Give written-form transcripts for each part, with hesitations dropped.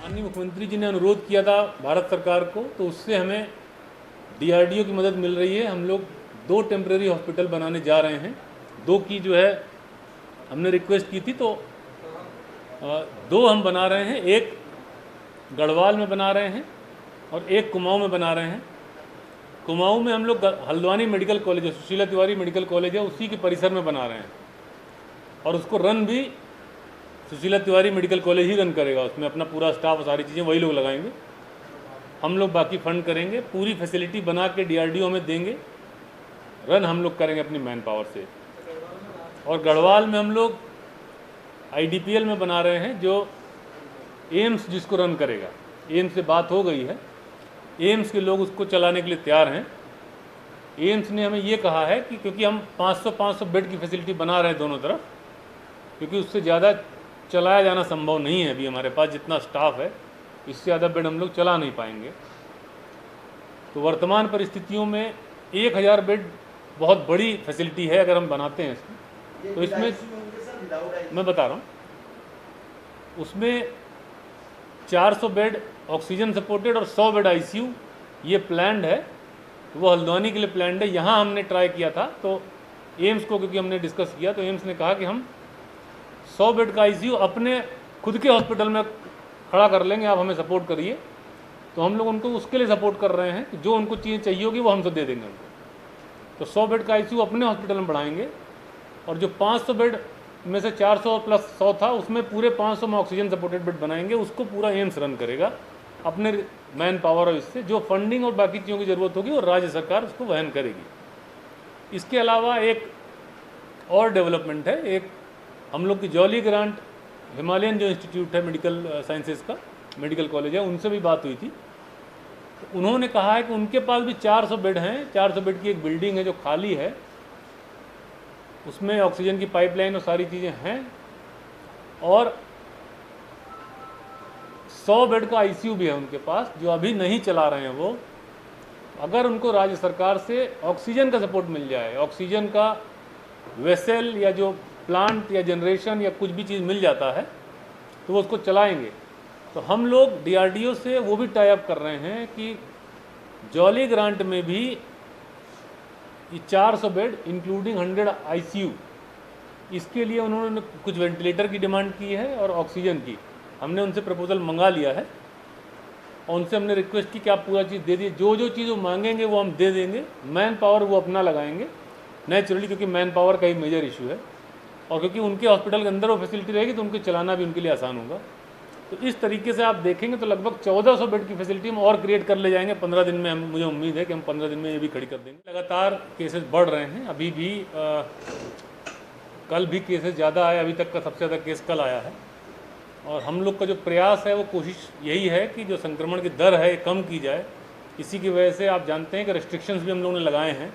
माननीय मुख्यमंत्री जी ने अनुरोध किया था भारत सरकार को, तो उससे हमें डीआरडीओ की मदद मिल रही है। हम लोग 2 टेम्परेरी हॉस्पिटल बनाने जा रहे हैं। 2 की जो है हमने रिक्वेस्ट की थी, तो 2 हम बना रहे हैं। एक गढ़वाल में बना रहे हैं और एक कुमाऊं में बना रहे हैं। कुमाऊं में हम लोग हल्द्वानी मेडिकल कॉलेज है, सुशीला तिवारी मेडिकल कॉलेज है, उसी के परिसर में बना रहे हैं और उसको रन भी सुशीला तिवारी मेडिकल कॉलेज ही रन करेगा। उसमें अपना पूरा स्टाफ और सारी चीज़ें वही लोग लगाएंगे, हम लोग बाकी फंड करेंगे। पूरी फैसिलिटी बना के डीआरडीओ में देंगे, रन हम लोग करेंगे अपनी मैन पावर से। और गढ़वाल में हम लोग आईडीपीएल में बना रहे हैं, जो एम्स जिसको रन करेगा। एम्स से बात हो गई है, एम्स के लोग उसको चलाने के लिए तैयार हैं। एम्स ने हमें ये कहा है कि क्योंकि हम 500 बेड की फैसिलिटी बना रहे हैं दोनों तरफ, क्योंकि उससे ज़्यादा चलाया जाना संभव नहीं है अभी हमारे पास जितना स्टाफ है, इससे ज़्यादा बेड हम लोग चला नहीं पाएंगे। तो वर्तमान परिस्थितियों में 1000 बेड बहुत बड़ी फैसिलिटी है अगर हम बनाते हैं इसमें। तो इसमें मैं बता रहा हूँ, उसमें 400 बेड ऑक्सीजन सपोर्टेड और 100 बेड आईसीयू ये प्लान्ड है। वो हल्द्वानी के लिए प्लान्ड है। यहाँ हमने ट्राई किया था, तो एम्स को क्योंकि हमने डिस्कस किया, तो एम्स ने कहा कि हम 100 बेड का आईसीयू अपने खुद के हॉस्पिटल में खड़ा कर लेंगे, आप हमें सपोर्ट करिए। तो हम लोग उनको उसके लिए सपोर्ट कर रहे हैं कि जो उनको चीज़ें चाहिए होगी वो हमसे दे देंगे उनको। तो 100 बेड का आईसीयू अपने हॉस्पिटल में बढ़ाएंगे और जो 500 बेड में से 400 प्लस 100 था, उसमें पूरे 500 में ऑक्सीजन सपोर्टेड बेड बनाएंगे। उसको पूरा एम्स रन करेगा अपने मैन पावर और इससे जो फंडिंग और बाकी चीज़ों की ज़रूरत होगी और राज्य सरकार उसको वहन करेगी। इसके अलावा एक और डेवलपमेंट है, एक हम लोग की जॉली ग्रांट हिमालयन जो इंस्टीट्यूट है मेडिकल साइंसेज का मेडिकल कॉलेज है, उनसे भी बात हुई थी। तो उन्होंने कहा है कि उनके पास भी 400 बेड हैं। 400 बेड की एक बिल्डिंग है जो खाली है, उसमें ऑक्सीजन की पाइपलाइन और सारी चीज़ें हैं और 100 बेड का आईसीयू भी है उनके पास, जो अभी नहीं चला रहे हैं वो। अगर उनको राज्य सरकार से ऑक्सीजन का सपोर्ट मिल जाए, ऑक्सीजन का वेसल या जो प्लांट या जनरेशन या कुछ भी चीज़ मिल जाता है, तो वो उसको चलाएंगे। तो हम लोग डीआरडीओ से वो भी टाई अप कर रहे हैं कि जॉली ग्रांट में भी ये 400 बेड इंक्लूडिंग 100 आईसीयू, इसके लिए उन्होंने कुछ वेंटिलेटर की डिमांड की है और ऑक्सीजन की। हमने उनसे प्रपोजल मंगा लिया है और उनसे हमने रिक्वेस्ट की कि आप पूरा चीज़ दे दिए, जो जो चीज़ वो मांगेंगे वो हम दे देंगे। मैन पावर वो अपना लगाएंगे नेचुरली, क्योंकि मैन पावर का ही मेजर इशू है और क्योंकि उनके हॉस्पिटल के अंदर वो फैसिलिटी रहेगी तो उनको चलाना भी उनके लिए आसान होगा। तो इस तरीके से आप देखेंगे तो लगभग 1400 बेड की फैसिलिटी हम और क्रिएट कर ले जाएंगे 15 दिन में। मुझे उम्मीद है कि हम 15 दिन में ये भी खड़ी कर देंगे। लगातार केसेस बढ़ रहे हैं, अभी भी कल भी केसेस ज़्यादा आए, अभी तक का सबसे ज़्यादा केस कल आया है। और हम लोग का जो प्रयास है वो कोशिश यही है कि जो संक्रमण की दर है कम की जाए। इसी की वजह से आप जानते हैं कि रेस्ट्रिक्शंस भी हम लोगों ने लगाए हैं।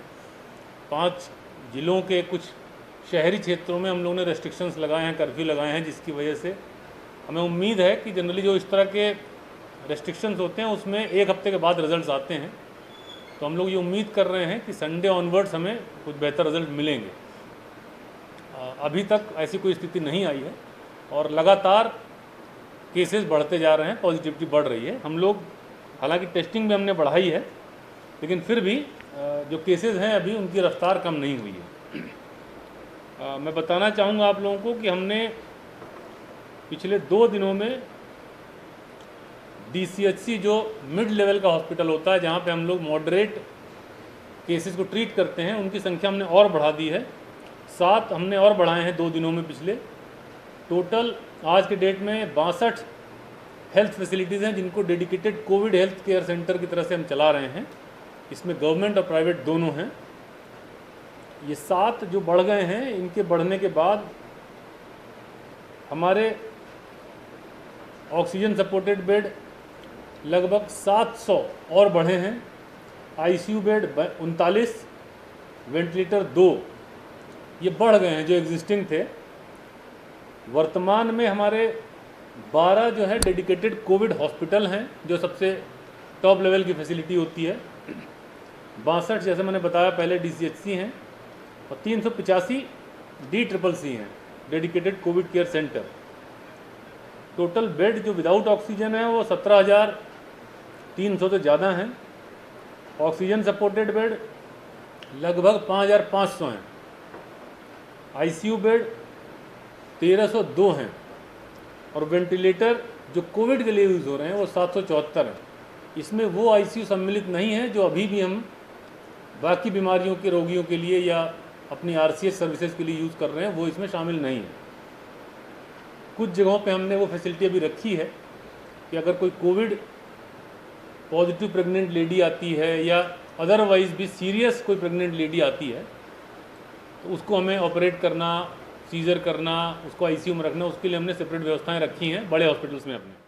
5 जिलों के कुछ शहरी क्षेत्रों में हम लोगों ने रेस्ट्रिक्शंस लगाए हैं, कर्फ्यू लगाए हैं, जिसकी वजह से हमें उम्मीद है कि जनरली जो इस तरह के रेस्ट्रिक्शंस होते हैं उसमें 1 हफ्ते के बाद रिजल्ट्स आते हैं। तो हम लोग ये उम्मीद कर रहे हैं कि संडे ऑनवर्ड्स हमें कुछ बेहतर रिजल्ट मिलेंगे। अभी तक ऐसी कोई स्थिति नहीं आई है और लगातार केसेस बढ़ते जा रहे हैं, पॉजिटिविटी बढ़ रही है। हम लोग हालांकि टेस्टिंग भी हमने बढ़ाई है, लेकिन फिर भी जो केसेस हैं अभी उनकी रफ्तार कम नहीं हुई है। मैं बताना चाहूँगा आप लोगों को कि हमने पिछले 2 दिनों में डीसीएचसी जो मिड लेवल का हॉस्पिटल होता है, जहाँ पे हम लोग मॉडरेट केसेस को ट्रीट करते हैं, उनकी संख्या हमने और बढ़ा दी है। 7 हमने और बढ़ाए हैं 2 दिनों में पिछले। टोटल आज के डेट में 62 हेल्थ फैसिलिटीज़ हैं जिनको dedicated Covid health care centre की तरह से हम चला रहे हैं। इसमें गवर्नमेंट और प्राइवेट दोनों हैं। ये 7 जो बढ़ गए हैं, इनके बढ़ने के बाद हमारे ऑक्सीजन सपोर्टेड बेड लगभग 700 और बढ़े हैं। आईसीयू बेड 39, वेंटिलेटर 2 ये बढ़ गए हैं जो एग्जिस्टिंग थे। वर्तमान में हमारे 12 जो है डेडिकेटेड कोविड हॉस्पिटल हैं, जो सबसे टॉप लेवल की फैसिलिटी होती है। 62 जैसे मैंने बताया पहले डीसीएचसी हैं और 385 DCCC हैं, dedicated Covid care centre. Total bed जो विदाउट ऑक्सीजन है वो 17,300 से ज़्यादा हैं। ऑक्सीजन सपोर्टेड बेड लगभग 5,500 हैं। आईसीयू बेड 1,302 हैं और वेंटिलेटर जो कोविड के लिए यूज़ हो रहे हैं वो 774 हैं। इसमें वो आईसीयू सम्मिलित नहीं है जो अभी भी हम बाकी बीमारियों के रोगियों के लिए या अपनी आरसीएस सर्विसेज के लिए यूज़ कर रहे हैं, वो इसमें शामिल नहीं है। कुछ जगहों पे हमने वो फैसिलिटी अभी रखी है कि अगर कोई कोविड पॉजिटिव प्रेग्नेंट लेडी आती है या अदरवाइज़ भी सीरियस कोई प्रेग्नेंट लेडी आती है तो उसको हमें ऑपरेट करना, सीजर करना, उसको आईसीयू में रखना, उसके लिए हमने सेपरेट व्यवस्थाएं रखी हैं बड़े हॉस्पिटल्स में अपने।